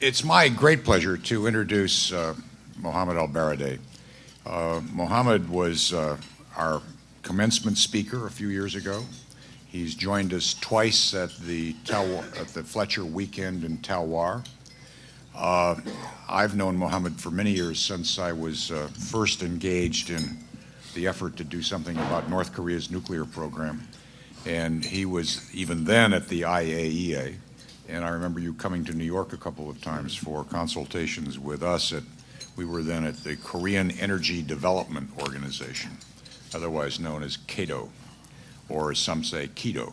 It's my great pleasure to introduce Mohamed ElBaradei. Mohamed was our commencement speaker a few years ago. He's joined us twice at the Fletcher weekend in Talwar. I've known Mohamed for many years, since I was first engaged in the effort to do something about North Korea's nuclear program. And he was even then at the IAEA. And I remember you coming to New York a couple of times for consultations with us. We were then at the Korean Energy Development Organization, otherwise known as KEDO, or as some say, KEDO.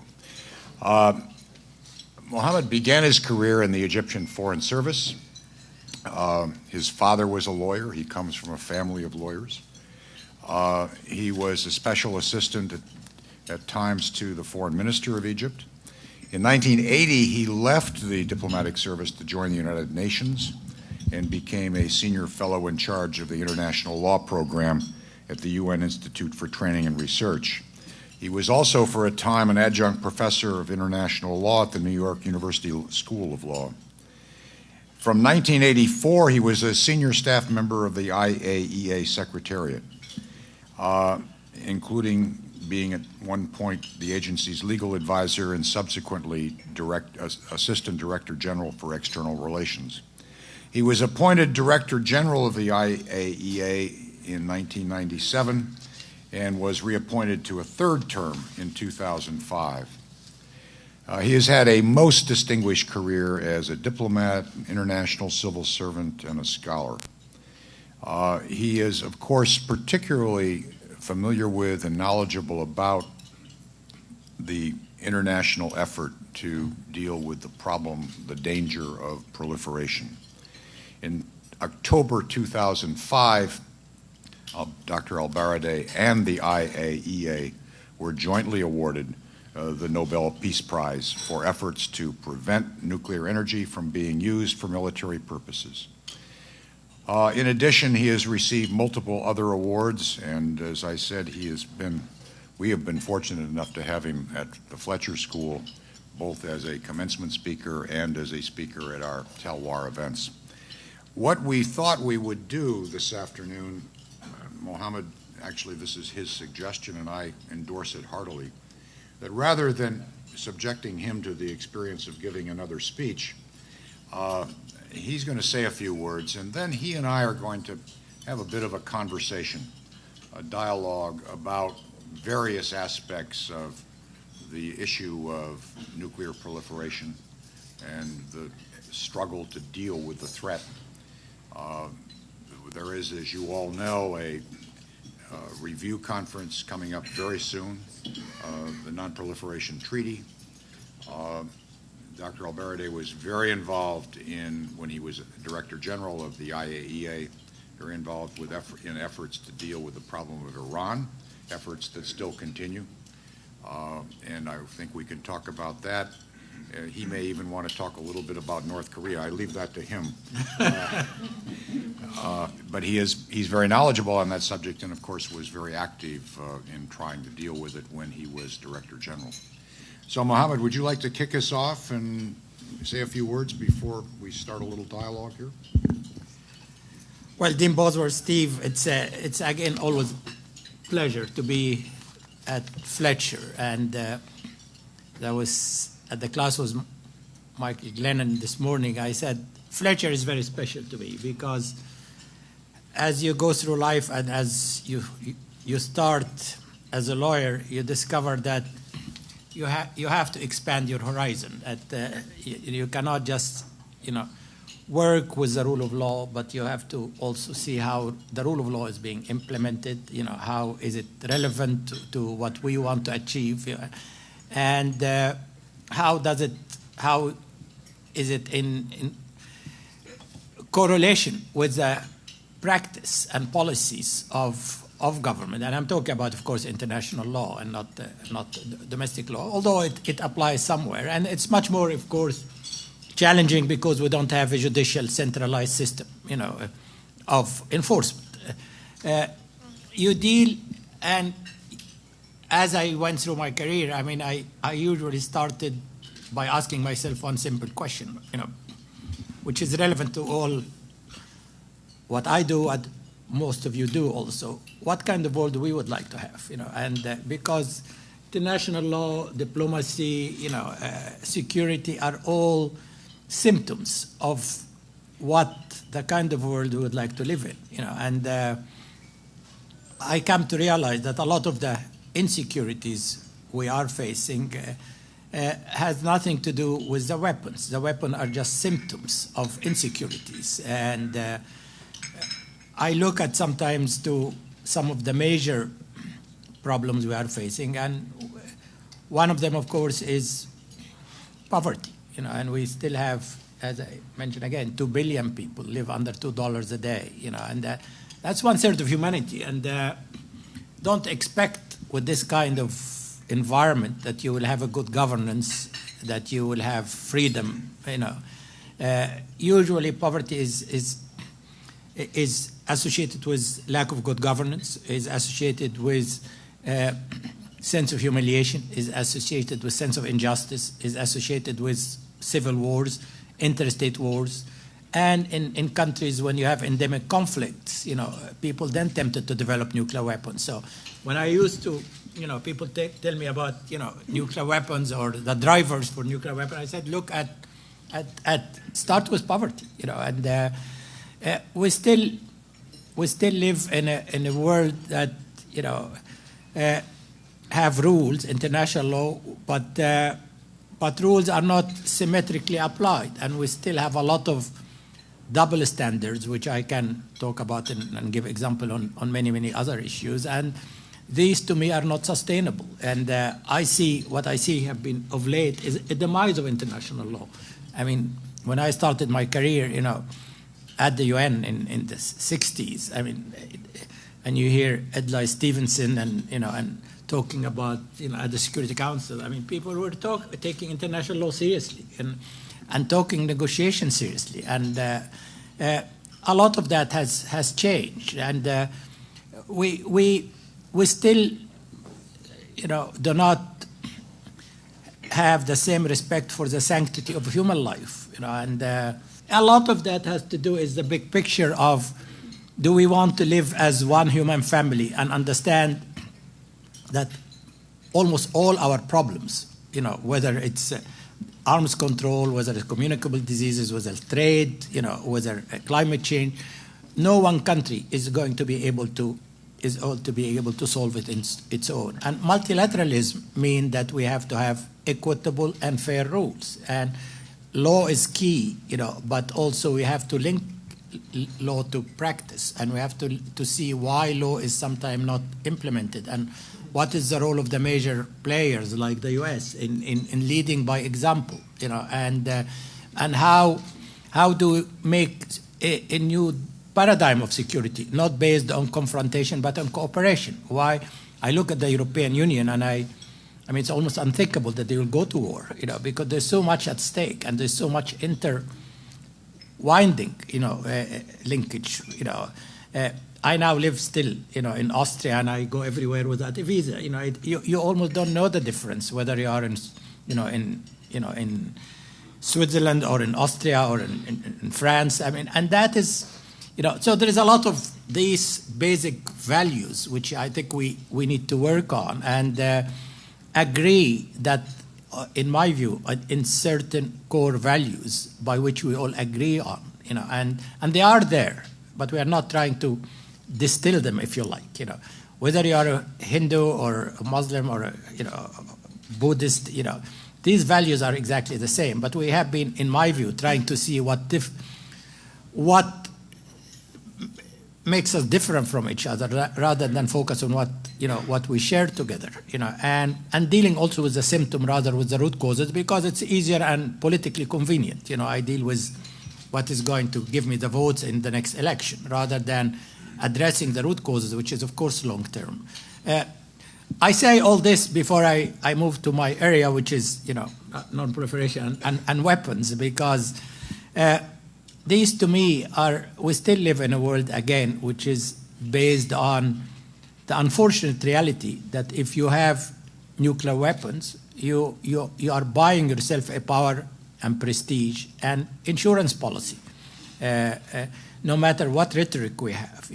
Mohamed began his career in the Egyptian Foreign Service. His father was a lawyer. He comes from a family of lawyers. He was a special assistant at times to the Foreign Minister of Egypt. In 1980, he left the diplomatic service to join the United Nations and became a senior fellow in charge of the International Law Program at the UN Institute for Training and Research. He was also for a time an adjunct professor of international law at the New York University School of Law. From 1984, he was a senior staff member of the IAEA Secretariat, including being at one point the agency's legal advisor and subsequently Assistant Director General for External Relations. He was appointed Director General of the IAEA in 1997 and was reappointed to a third term in 2005. He has had a most distinguished career as a diplomat, international civil servant, and a scholar. He is, of course, particularly familiar with and knowledgeable about the international effort to deal with the problem, the danger of proliferation. In October 2005, Dr. ElBaradei and the IAEA were jointly awarded the Nobel Peace Prize for efforts to prevent nuclear energy from being used for military purposes. In addition, he has received multiple other awards, and as I said, we have been fortunate enough to have him at the Fletcher School, both as a commencement speaker and as a speaker at our Talwar events. What we thought we would do this afternoon, Mohamed, actually this is his suggestion and I endorse it heartily, that rather than subjecting him to the experience of giving another speech, he's going to say a few words, and then he and I are going to have a bit of a conversation, a dialogue about various aspects of the issue of nuclear proliferation and the struggle to deal with the threat. There is, as you all know, a review conference coming up very soon, the Non-Proliferation Treaty. Dr. ElBaradei was very involved when he was Director General of the IAEA, very involved in efforts to deal with the problem of Iran, efforts that still continue. And I think we can talk about that. He may even want to talk a little bit about North Korea. I leave that to him. But he's very knowledgeable on that subject and, of course, was very active in trying to deal with it when he was Director General. So, Mohamed, would you like to kick us off and say a few words before we start a little dialogue here? Well, Dean Bosworth, Steve, it's again always a pleasure to be at Fletcher, and the class was Michael Glennon this morning. I said Fletcher is very special to me because as you go through life and as you start as a lawyer, you discover that you have to expand your horizon. You cannot just work with the rule of law, but you have to also see how the rule of law is being implemented. How is it relevant to what we want to achieve, and how is it in correlation with the practice and policies of government. And I'm talking about, of course, international law and not domestic law, although it applies somewhere. And it's much more, of course, challenging because we don't have a judicial centralized system, of enforcement. You deal, and as I went through my career, I usually started by asking myself one simple question, which is relevant to all what I do and most of you do also. What kind of world we would like to have, and because international law, diplomacy, security are all symptoms of what the kind of world we would like to live in, and I come to realize that a lot of the insecurities we are facing has nothing to do with the weapons. The weapons are just symptoms of insecurities, and I look at sometimes to some of the major problems we are facing, and one of them, of course, is poverty, and we still have, as I mentioned again, 2 billion people live under $2 a day, and that's 1/3 of humanity, and don't expect with this kind of environment that you will have a good governance, that you will have freedom, usually poverty is associated with lack of good governance, is associated with sense of humiliation, is associated with sense of injustice, is associated with civil wars, interstate wars, and in countries when you have endemic conflicts, people then tempted to develop nuclear weapons. So when I used to, people tell me about, nuclear weapons or the drivers for nuclear weapons, I said, look at start with poverty, and we still live in a world that have rules, international law, but rules are not symmetrically applied, and we still have a lot of double standards, which I can talk about and give example on many other issues, and these to me are not sustainable. And what I see have been of late is a demise of international law. I mean, when I started my career, at the UN in the 60s, and you hear Edlai Stevenson and talking about, at the Security Council, people were taking international law seriously and talking negotiation seriously. And a lot of that has changed. And we still, do not have the same respect for the sanctity of human life, and a lot of that has to do with the big picture of, do we want to live as one human family and understand that almost all our problems, whether it's arms control, whether it's communicable diseases, whether it's trade, whether climate change, no one country is going to be able to solve it in its own. And multilateralism means that we have to have equitable and fair rules. And law is key, but also we have to link law to practice, and we have to see why law is sometimes not implemented, and what is the role of the major players like the US in leading by example, and how do we make a new paradigm of security, not based on confrontation but on cooperation. Why I look at the European Union and it's almost unthinkable that they will go to war, because there's so much at stake and there's so much interwinding, linkage. I now live still, in Austria, and I go everywhere without a visa. You almost don't know the difference whether you are in Switzerland or in Austria or in France. And that is, so there is a lot of these basic values which I think we need to work on and agree that, in my view, in certain core values by which we all agree on, and they are there, but we are not trying to distill them, if you like, whether you are a Hindu or a Muslim or a Buddhist, these values are exactly the same, but we have been, in my view, trying to see what makes us different from each other, rather than focus on what we share together, and dealing also with the symptom rather with the root causes, because it's easier and politically convenient. I deal with what is going to give me the votes in the next election, rather than addressing the root causes, which is, of course, long term. I say all this before I move to my area, which is, non-proliferation and weapons, because these, to me, we still live in a world, again, which is based on the unfortunate reality that if you have nuclear weapons, you are buying yourself a power and prestige and insurance policy. No matter what rhetoric we have,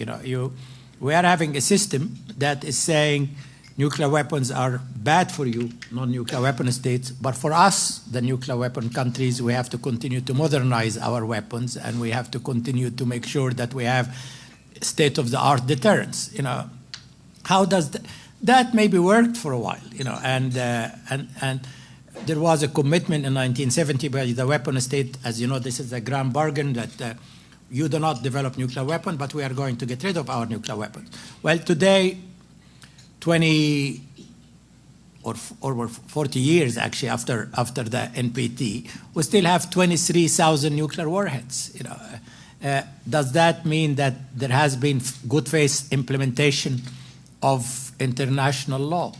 we are having a system that is saying nuclear weapons are bad for you, non-nuclear weapon states, but for us, the nuclear weapon countries, we have to continue to modernize our weapons, and we have to continue to make sure that we have state-of-the-art deterrence. How does that maybe worked for a while, and there was a commitment in 1970 by the weapon state, as you know, this is a grand bargain that you do not develop nuclear weapon, but we are going to get rid of our nuclear weapons. Well, today, 20 or 40 years actually after the NPT, we still have 23,000 nuclear warheads. Does that mean that there has been good faith implementation of international law?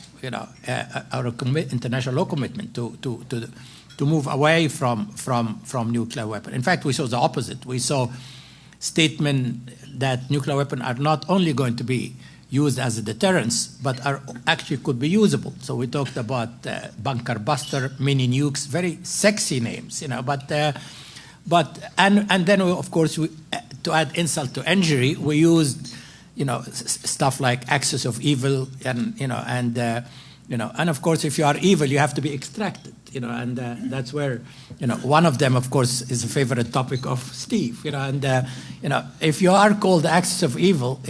Our international law commitment to move away from nuclear weapon. In fact, we saw the opposite. We saw statement that nuclear weapons are not only going to be used as a deterrence, but are actually could be usable. So we talked about bunker buster, mini nukes, very sexy names, But then of course to add insult to injury, we used stuff like axis of evil, and of course if you are evil, you have to be extracted, and that's where one of them, of course, is a favorite topic of Steve, if you are called the axis of evil,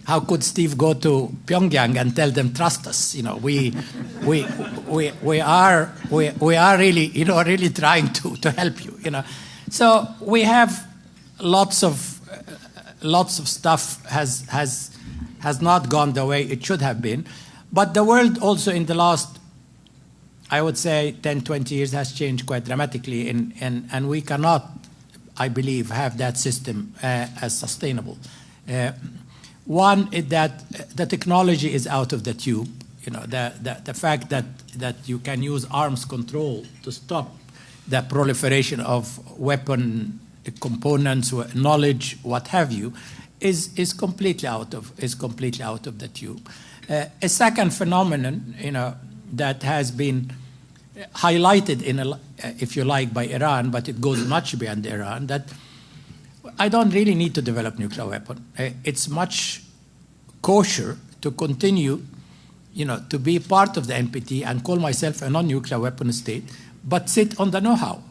how could Steve go to Pyongyang and tell them trust us? We are really really trying to help you. So we have lots of stuff has not gone the way it should have been, but the world also in the last, I would say, 10, 20 years has changed quite dramatically, and we cannot, I believe, have that system as sustainable. One is that the technology is out of the tube. The fact that you can use arms control to stop the proliferation of weapon components, knowledge, what have you, is completely out of the tube. A second phenomenon, that has been highlighted if you like, by Iran, but it goes much beyond Iran, that I don't really need to develop nuclear weapon. It's much kosher to continue, to be part of the NPT and call myself a non-nuclear weapon state, but sit on the know-how,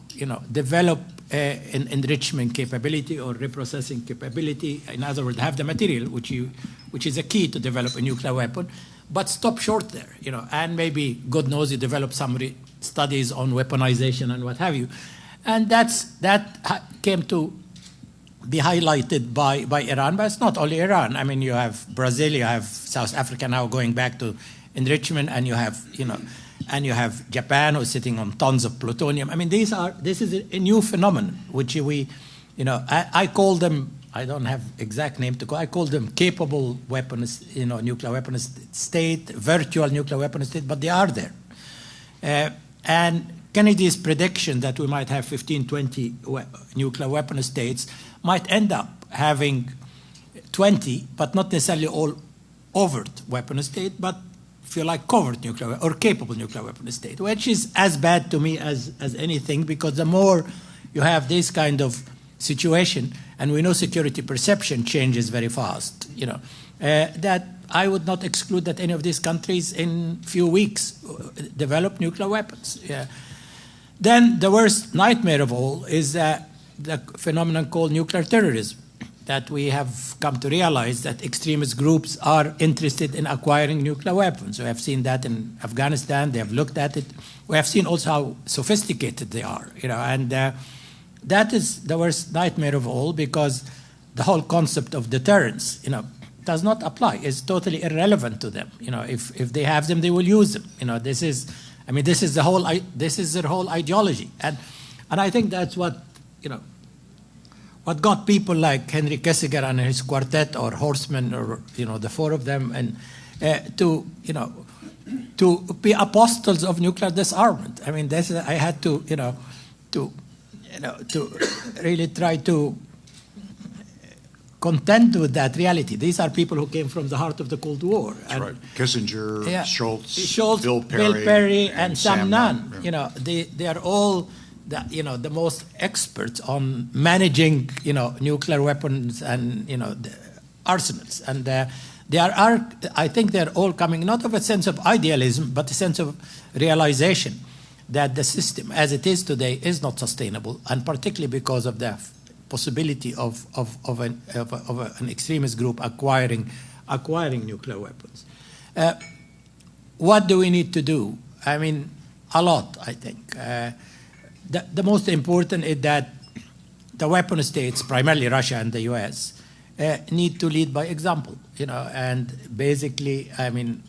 develop an enrichment capability or reprocessing capability. In other words, have the material, which is a key to develop a nuclear weapon, but stop short there, and maybe, God knows, you develop some studies on weaponization and what have you. And that came to be highlighted by Iran, but it's not only Iran. I mean, you have Brazil, you have South Africa now going back to enrichment, and you have Japan, who's sitting on tons of plutonium. I mean, this is a new phenomenon, which I call them, I don't have exact name to call, I call them capable weapons, nuclear weapons state, virtual nuclear weapons state, but they are there. And Kennedy's prediction that we might have 15, 20 nuclear weapon states might end up having 20, but not necessarily all overt weapon state, but if you like, covert nuclear or capable nuclear weapon state, which is as bad to me as anything, because the more you have this kind of situation, and we know security perception changes very fast, that I would not exclude that any of these countries in few weeks develop nuclear weapons. Then the worst nightmare of all is the phenomenon called nuclear terrorism, that we have come to realize that extremist groups are interested in acquiring nuclear weapons. We have seen that in Afghanistan. They have looked at it. We have seen also how sophisticated they are, and that is the worst nightmare of all, because the whole concept of deterrence, does not apply. It's totally irrelevant to them. If they have them, they will use them. This is their whole ideology, and I think that's what got people like Henry Kissinger and his quartet, or Horsemen, or the four of them, and to be apostles of nuclear disarmament. I mean, I had to really try to contend with that reality. These are people who came from the heart of the Cold War. That's right. Kissinger, Schultz, Bill Perry, and Sam Nunn. They are all the most experts on managing, nuclear weapons and, the arsenals. And they are, I think they're all coming not of a sense of idealism, but a sense of realization that the system as it is today is not sustainable, and particularly because of the possibility of an extremist group acquiring nuclear weapons. What do we need to do? I mean, a lot, I think. The most important is that the weapon states, primarily Russia and the US, need to lead by example, and basically, I mean,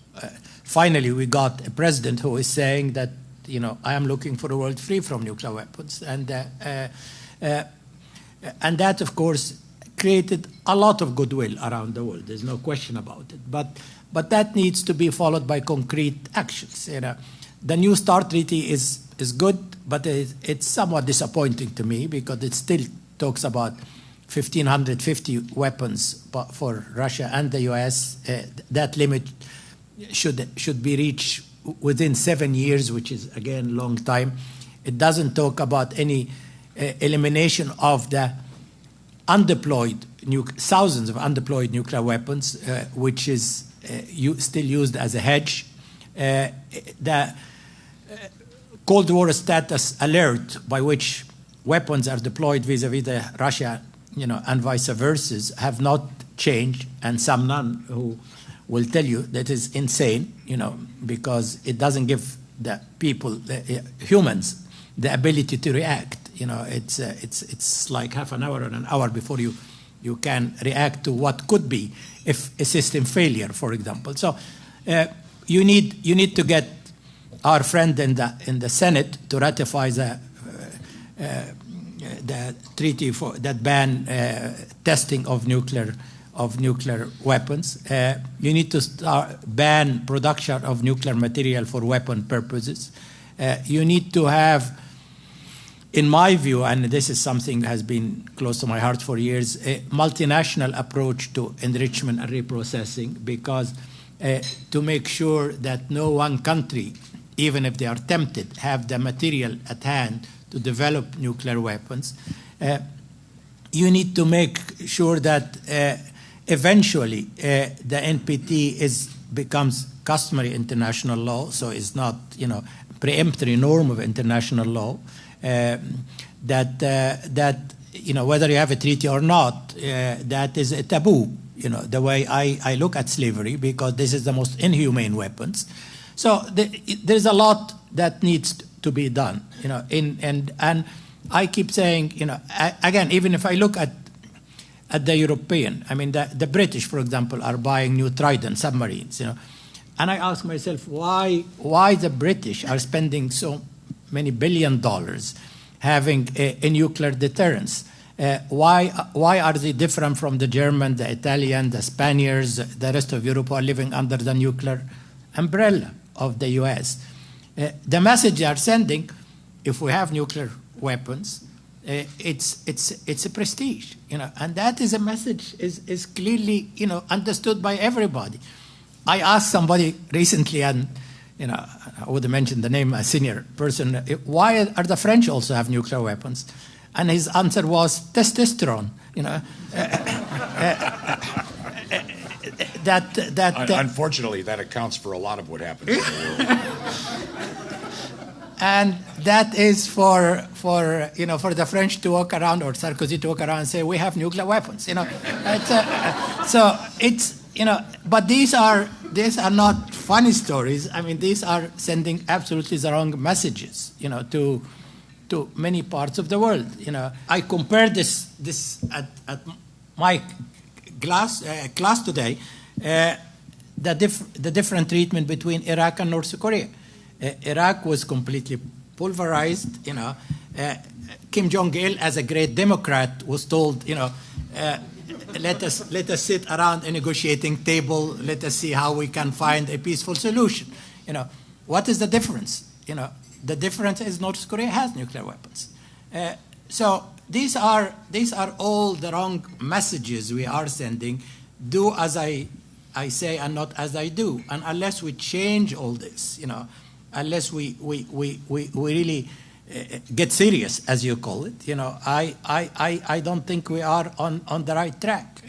finally we got a president who is saying that, I am looking for a world free from nuclear weapons, and that, of course, created a lot of goodwill around the world. There's no question about it. But that needs to be followed by concrete actions. The New START Treaty is good, but it's somewhat disappointing to me because it still talks about 1,550 weapons for Russia and the US. That limit should be reached within 7 years, which is, again, long time. It doesn't talk about any elimination of the undeployed, thousands of undeployed nuclear weapons, which is still used as a hedge. The Cold War status alert by which weapons are deployed vis-a-vis the Russia, and vice versa, have not changed, and some none who will tell you that is insane, because it doesn't give the people, humans, the ability to react. It's like half an hour and an hour before you can react to what could be if a system failure, for example. So you need to get our friend in the Senate to ratify the treaty that ban testing of nuclear weapons. You need to ban production of nuclear material for weapon purposes. You need to have, in my view, and this is something that has been close to my heart for years, a multinational approach to enrichment and reprocessing, because to make sure that no one country, even if they are tempted, have the material at hand to develop nuclear weapons. You need to make sure that eventually the NPT becomes customary international law, so it's not, preemptory norm of international law. That whether you have a treaty or not, that is a taboo. The way I look at slavery, because this is the most inhumane weapons. So there's a lot that needs to be done. And I keep saying, again, even if I look at the European, I mean, the British, for example, are buying new Trident submarines. And I ask myself why the British are spending so many $1 billion having a nuclear deterrence. Why are they different from the German, the Italian, the Spaniards, the rest of Europe who are living under the nuclear umbrella of the US? The message they are sending, if we have nuclear weapons, it's a prestige, and that is a message is clearly understood by everybody. I asked somebody recently, and I would have mentioned the name, a senior person, why are the French also have nuclear weapons? And his answer was testosterone. Unfortunately, that accounts for a lot of what happens in the world. And that is for the French to walk around, or Sarkozy to walk around and say, we have nuclear weapons. So it's, but these are not funny stories. I mean, these are sending absolutely the wrong messages, to many parts of the world. I compared this at my class today, the different treatment between Iraq and North Korea. Iraq was completely pulverized. Kim Jong-il, as a great Democrat, was told, let us sit around a negotiating table. Let us see how we can find a peaceful solution. What is the difference? The difference is North Korea has nuclear weapons. So these are all the wrong messages we are sending. Do as I say and not as I do. And unless we change all this, unless we really get serious, as you call it, I don't think we are on the right track.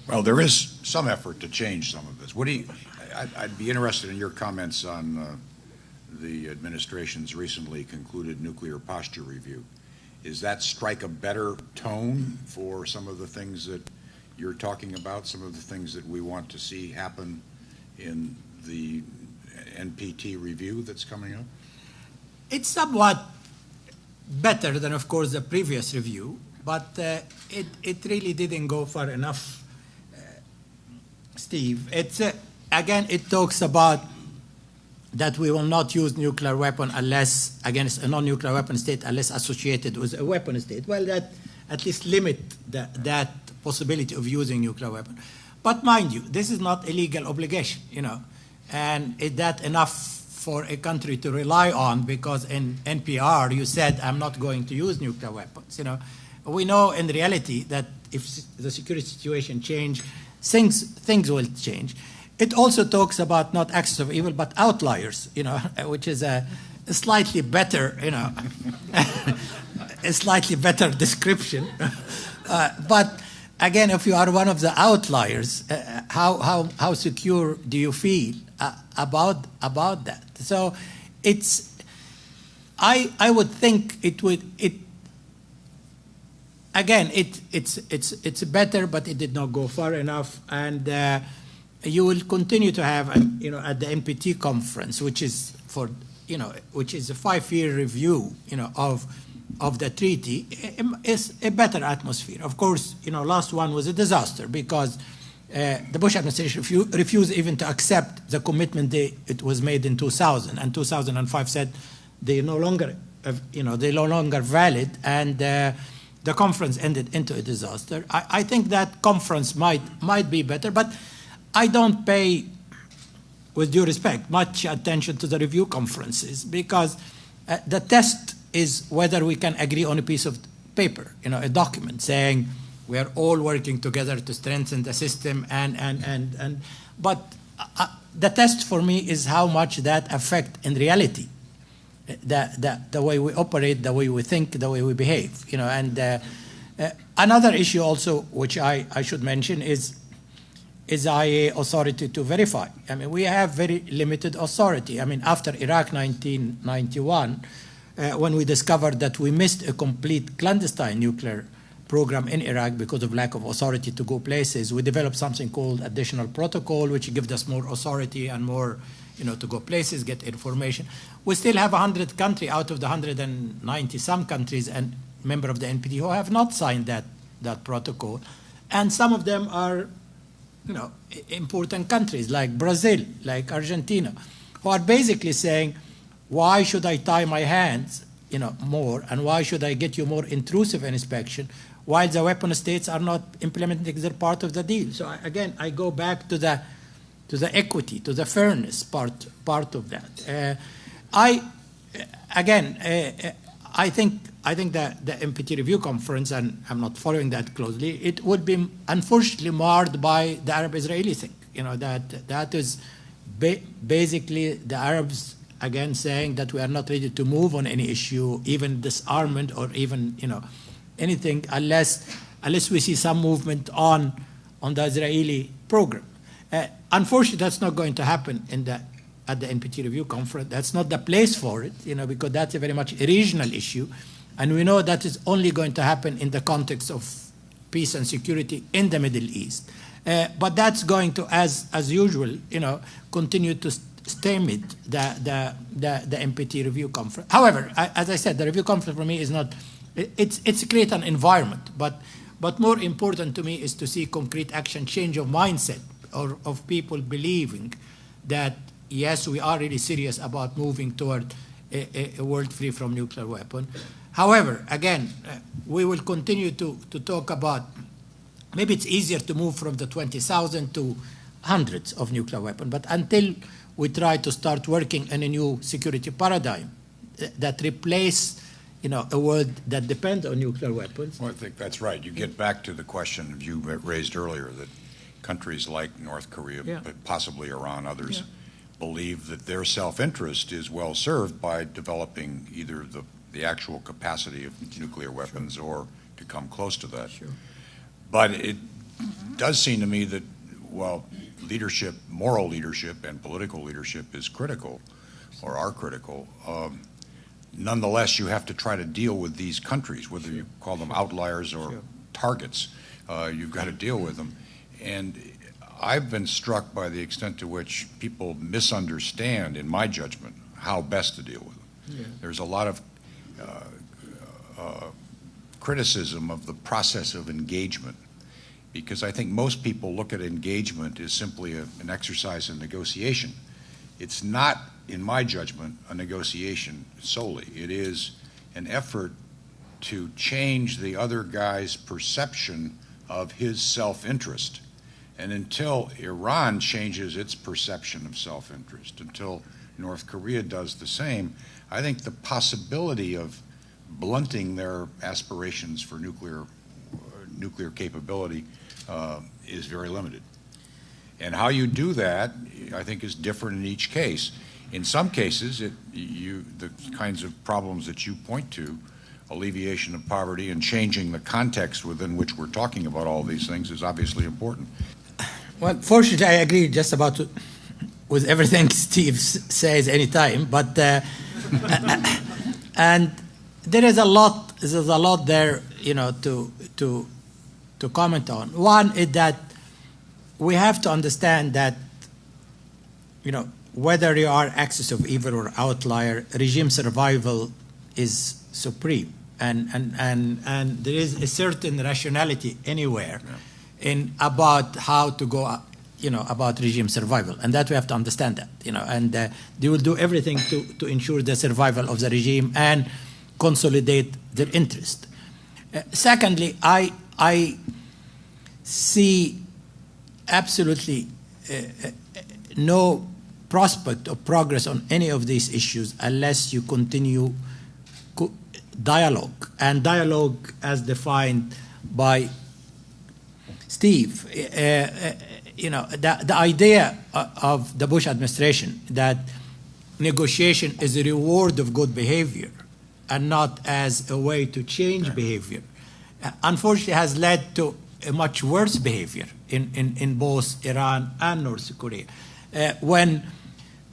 Well, there is some effort to change some of this. I'd be interested in your comments on the administration's recently concluded nuclear posture review. Is that strike a better tone for some of the things that you're talking about, some of the things that we want to see happen in the NPT review that's coming up? It's somewhat better than, of course, the previous review, but it really didn't go far enough, Steve. Again, it talks about that we will not use nuclear weapon unless against a non-nuclear weapon state unless associated with a weapon state. Well, that at least limit that possibility of using nuclear weapon. But mind you, this is not a legal obligation, and is that enough for a country to rely on? Because in NPR you said, I'm not going to use nuclear weapons. We know in reality that if the security situation change, things will change. It also talks about not axis of evil, but outliers, which is a slightly better, a slightly better description. But again, if you are one of the outliers, how secure do you feel about that? So I would think it's better, but it did not go far enough, and you will continue to have, at the NPT conference, which is which is a 5-year review, of the treaty, is a better atmosphere. Of course, last one was a disaster because the Bush administration refused even to accept the commitment it was made in 2000, and 2005 said they no longer valid, and the conference ended into a disaster. I think that conference might be better, but I don't pay, with due respect, much attention to the review conferences because the test is whether we can agree on a piece of paper, a document saying we are all working together to strengthen the system, but the test for me is how much that affect in reality the way we operate, the way we think, the way we behave, and another issue also which I should mention is IA authority to verify. I mean, we have very limited authority. I mean, after Iraq 1991, when we discovered that we missed a complete clandestine nuclear program in Iraq because of lack of authority to go places, we developed something called additional protocol, which gives us more authority and more, to go places, get information. We still have 100 countries out of the 190 some countries and member of the NPT who have not signed that protocol, and some of them are, important countries like Brazil, like Argentina, who are basically saying, why should I tie my hands, more, and why should I get you more intrusive inspection while the weapon states are not implementing their part of the deal? So again, I go back to the equity, to the fairness part of that. I think that the NPT review conference, and I'm not following that closely, it would be unfortunately marred by the Arab-Israeli thing. That is basically the Arabs again saying that we are not ready to move on any issue, even disarmament or even anything, unless we see some movement on the Israeli program. Unfortunately, that's not going to happen at the NPT review conference. That's not the place for it, because that's a very much a regional issue, and we know that is only going to happen in the context of peace and security in the Middle East. But that's going to, as usual, continue to stymie the NPT review conference. However, as I said, the review conference for me is not. It's create an environment, but more important to me is to see concrete action, change of mindset, or of people believing that yes, we are really serious about moving toward a world free from nuclear weapon. However, again, we will continue to talk about, maybe it's easier to move from the 20,000 to hundreds of nuclear weapons, but until we try to start working in a new security paradigm that replace a world that depends on nuclear weapons. Well, I think that's right. You get back to the question you raised earlier that countries like North Korea, but possibly Iran, others, believe that their self-interest is well served by developing either the actual capacity of nuclear weapons or to come close to that. Sure. But it does seem to me that while leadership, moral leadership and political leadership is critical, or are critical, nonetheless you have to try to deal with these countries, whether you call them outliers or targets. You've got to deal with them. And I've been struck by the extent to which people misunderstand, in my judgment, how best to deal with them. Yeah. There's a lot of criticism of the process of engagement, because I think most people look at engagement as simply an exercise in negotiation. It's not, in my judgment, a negotiation solely. It is an effort to change the other guy's perception of his self-interest. And until Iran changes its perception of self-interest, until North Korea does the same, I think the possibility of blunting their aspirations for nuclear capability is very limited. And how you do that, I think, is different in each case. In some cases, the kinds of problems that you point to, alleviation of poverty and changing the context within which we're talking about all these things, is obviously important. Well, fortunately, I agree just about with everything Steve says anytime, but and there is a lot there, to comment on. One is that we have to understand that, whether you are axis of evil or outlier, regime survival is supreme, and there is a certain rationality anywhere in about how to go, about regime survival, and that we have to understand that, and they will do everything to ensure the survival of the regime and consolidate their interest. Secondly, I see absolutely no prospect of progress on any of these issues unless you continue dialogue, and dialogue as defined by Steve. The idea of the Bush administration that negotiation is a reward of good behavior and not as a way to change behavior, unfortunately has led to a much worse behavior in both Iran and North Korea. When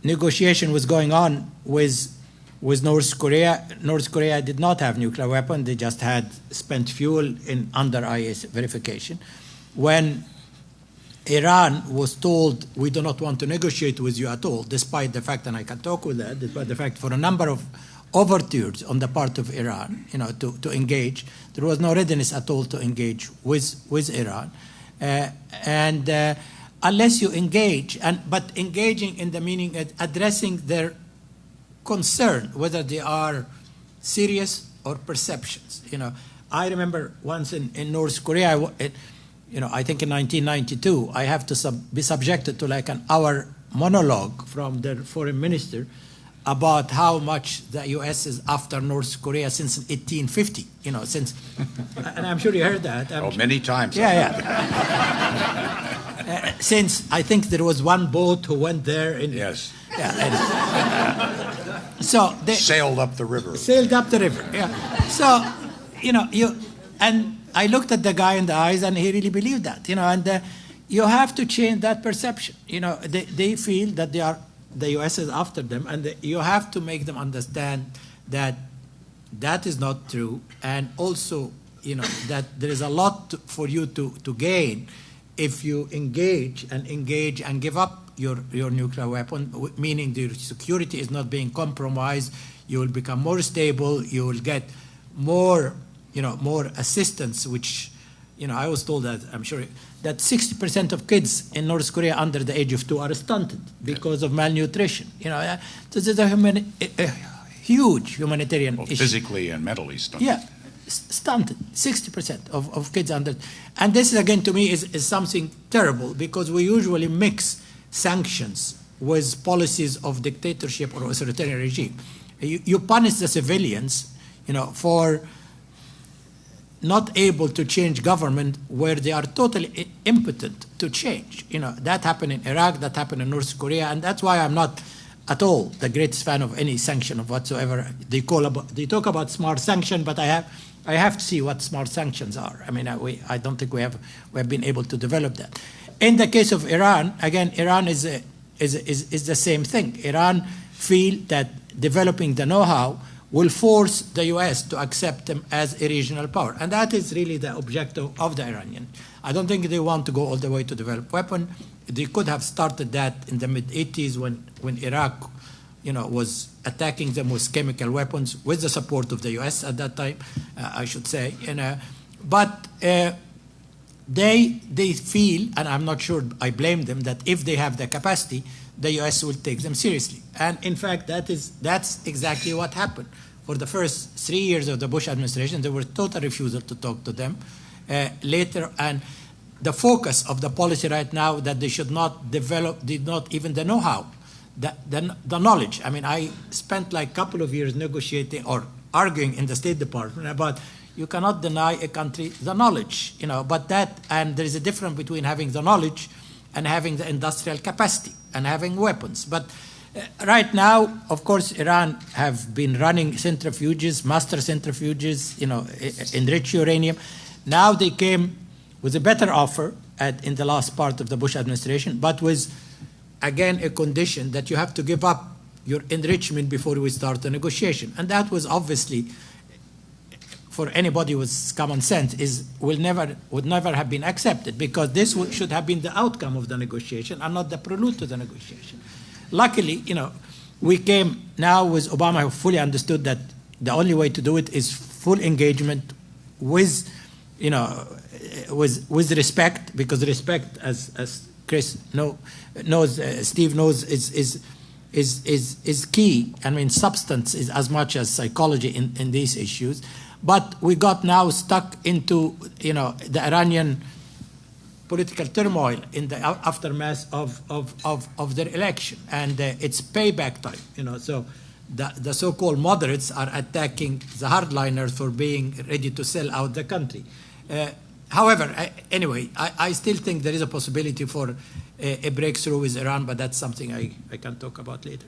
negotiation was going on with North Korea did not have nuclear weapons. They just had spent fuel under IAEA verification. When Iran was told, we do not want to negotiate with you at all, despite the fact, and I can talk with that, despite the fact for a number of overtures on the part of Iran, to engage, there was no readiness at all to engage with Iran. Unless you engage, but engaging in the meaning of addressing their concern, whether they are serious or perceptions. I remember once in North Korea, I think in 1992, I have to be subjected to like an hour monologue from their foreign minister about how much the U.S. is after North Korea since 1850. Since, and I'm sure you heard that. Many times. Yeah. Since I think there was one boat who went there. Yes. Yeah. So they sailed up the river. Yeah. So, and I looked at the guy in the eyes, and he really believed that. And you have to change that perception. They feel that the U.S. is after them, and you have to make them understand that that is not true, and also, that there is a lot for you to gain if you engage and give up your nuclear weapon, meaning your security is not being compromised. You will become more stable. You will get more assistance, which, I was told that, I'm sure, that 60% of kids in North Korea under the age of 2 are stunted because of malnutrition. So there's a huge humanitarian issue. Physically and mentally stunted. Yeah, stunted, 60% of kids under. And this, again, to me, is something terrible, because we usually mix sanctions with policies of dictatorship or authoritarian regime. You punish the civilians, for not able to change government where they are totally impotent to change. That happened in Iraq, that happened in North Korea, and that's why I'm not at all the greatest fan of any sanction of whatsoever. They talk about smart sanction, but I have to see what smart sanctions are. I mean, I don't think we have been able to develop that. In the case of Iran, again, Iran is the same thing. Iran feel that developing the know-how will force the U.S. to accept them as a regional power. And that is really the objective of the Iranian. I don't think they want to go all the way to develop weapons. They could have started that in the mid-'80s when Iraq was attacking them with chemical weapons with the support of the U.S. at that time, I should say. But they feel, and I'm not sure I blame them, that if they have the capacity, the U.S. will take them seriously. And in fact, that's exactly what happened. For the first 3 years of the Bush administration, there was total refusal to talk to them. Later, and the focus of the policy right now that they should not develop, did not even the know-how, the knowledge. I mean, I spent like a couple of years negotiating or arguing in the State Department about you cannot deny a country the knowledge, but and there is a difference between having the knowledge and having the industrial capacity and having weapons. But right now, of course, Iran have been running centrifuges, master centrifuges, enrich uranium. Now they came with a better offer in the last part of the Bush administration, but with, again, a condition that you have to give up your enrichment before we start the negotiation. And that was obviously, for anybody with common sense, would never have been accepted, because this should have been the outcome of the negotiation and not the prelude to the negotiation. Luckily, we came now with Obama, who fully understood that the only way to do it is full engagement with, with respect, because respect, as Chris knows, Steve knows, is key. I mean, substance is as much as psychology in these issues. But we got now stuck into, the Iranian political turmoil in the aftermath of their election, and it's payback time. So the so-called moderates are attacking the hardliners for being ready to sell out the country. However, anyway, I still think there is a possibility for a breakthrough with Iran, but that's something I can talk about later.